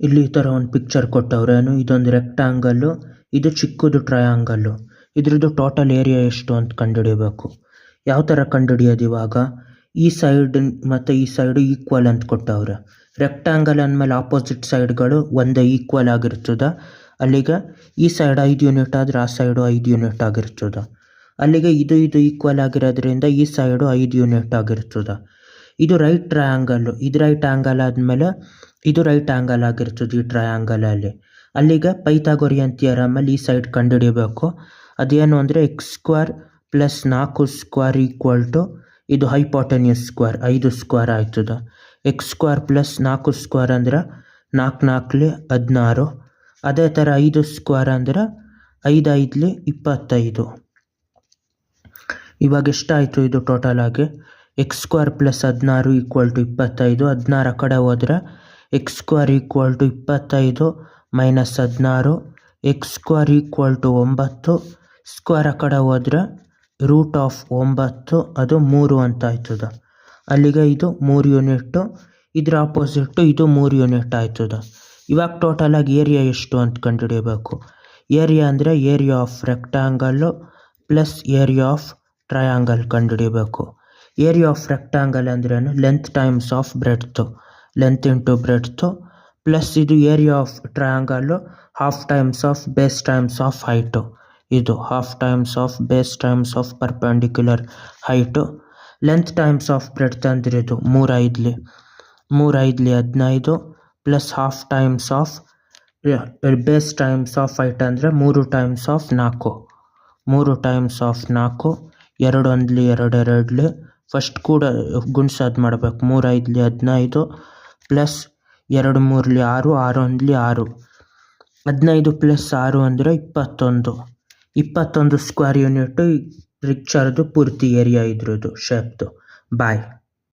ಇಲ್ಲಿ ಈ ಥರ ಒಂದು ಪಿಕ್ಚರ್ ಕೊಟ್ಟವ್ರೇನು, ಇದೊಂದು ರೆಕ್ಟಾಂಗಲ್ಲು, ಇದು ಚಿಕ್ಕದು ಟ್ರಯಾಂಗಲ್ಲು. ಇದ್ರದ್ದು ಟೋಟಲ್ ಏರಿಯಾ ಎಷ್ಟು ಅಂತ ಕಂಡುಹಿಡಿಯಬೇಕು. ಯಾವ ಥರ ಕಂಡುಹಿಡಿಯೋದು ಇವಾಗ, ಈ ಸೈಡ್ ಮತ್ತು ಈ ಸೈಡು ಈಕ್ವಲ್ ಅಂತ ಕೊಟ್ಟವ್ರೆ. ರೆಕ್ಟಾಂಗಲ್ ಅಂದಮೇಲೆ ಆಪೋಸಿಟ್ ಸೈಡ್ಗಳು ಒಂದೇ ಈಕ್ವಲ್ ಆಗಿರ್ತದೆ. ಅಲ್ಲಿಗೆ ಈ ಸೈಡ್ 5 ಯೂನಿಟ್ ಆದರೆ ಆ ಸೈಡು 5 ಯೂನಿಟ್ ಆಗಿರ್ತದೆ. ಅಲ್ಲಿಗೆ ಇದು ಈಕ್ವಲ್ ಆಗಿರೋದ್ರಿಂದ ಈ ಸೈಡು 5 ಯೂನಿಟ್ ಆಗಿರ್ತದೆ. ಇದು ರೈಟ್ ಟ್ರಯಾಂಗಲ್ಲು, ಇದು ರೈಟ್ ಆ್ಯಂಗಲ್ ಆದಮೇಲೆ ಇದು ರೈಟ್ ಆ್ಯಂಗಲ್ ಆಗಿರ್ತದೆ ಈ ಟ್ರಯಾಂಗಲಲ್ಲಿ. ಅಲ್ಲಿಗೆ ಪೈಥಾಗೋರಿಯನ್ ಥಿಯರಮಲ್ಲಿ ಈ ಸೈಡ್ ಕಂಡುಹಿಡಿಯಬೇಕು. ಅದೇನು ಅಂದರೆ x² + 4² = ಇದು ಹೈಪೋಟೆನ್ಯೂಸ್ ಸ್ಕ್ವೇರ್ 5 ಸ್ಕ್ವೇರ್ ಆಯ್ತದೆ. x² + 4² ಅಂದರೆ 4 4 16. ಅದೇ ಥರ 5 ಸ್ಕ್ವೇರ್ ಅಂದರೆ 5 5 25. ಇವಾಗ ಎಷ್ಟಾಯಿತು ಇದು ಟೋಟಲ್ ಆಗಿ, x² + 16 = 25. 16 ಕಡೆ ಹೋದರೆ x² = 25 - 16, x² = 9. ಸ್ಕ್ವೇರ್ ಕಡೆ ಹೋದರೆ √9 ಅದು 3 ಅಂತ ಆಯ್ತದೆ. ಅಲ್ಲಿಗೆ ಇದು 3 ಯೂನಿಟ್ಟು, ಇದ್ರ ಆಪೋಸಿಟ್ಟು ಇದು 3 ಯೂನಿಟ್ ಆಯ್ತದೆ. ಇವಾಗ ಟೋಟಲಾಗಿ ಏರಿಯಾ ಎಷ್ಟು ಅಂತ ಕಂಡುಹಿಡಿಯಬೇಕು. ಏರಿಯಾ ಅಂದರೆ area of rectangle plus area of triangle ಕಂಡುಹಿಡಿಯಬೇಕು. ಏರಿಯಾ ಆಫ್ ರೆಕ್ಟಾಂಗಲ್ ಅಂದ್ರೇನು, length times of breadth, length into breadth, plus ಇದು area of triangle half times of base times of height. ಇದು half times of base times of perpendicular height. Length times of breadth ಅಂದರೆ ಇದು 3 5 15 plus half times of base times of height ಅಂದರೆ 3 times of 4. 3 times of 4, 2 1 2 2. First ಕೂಡ ಗುಣಿಸೋದು ಮಾಡಬೇಕು. 3 5 15 plus 2 3 6, 6 1 6. 15 + 6 ಅಂದರೆ 21. 21 square unit ಪಿಕ್ಚರ್ದು ಪೂರ್ತಿ area ಇದ್ರದ್ದು ಶೇಪ್ದು. ಬಾಯ್.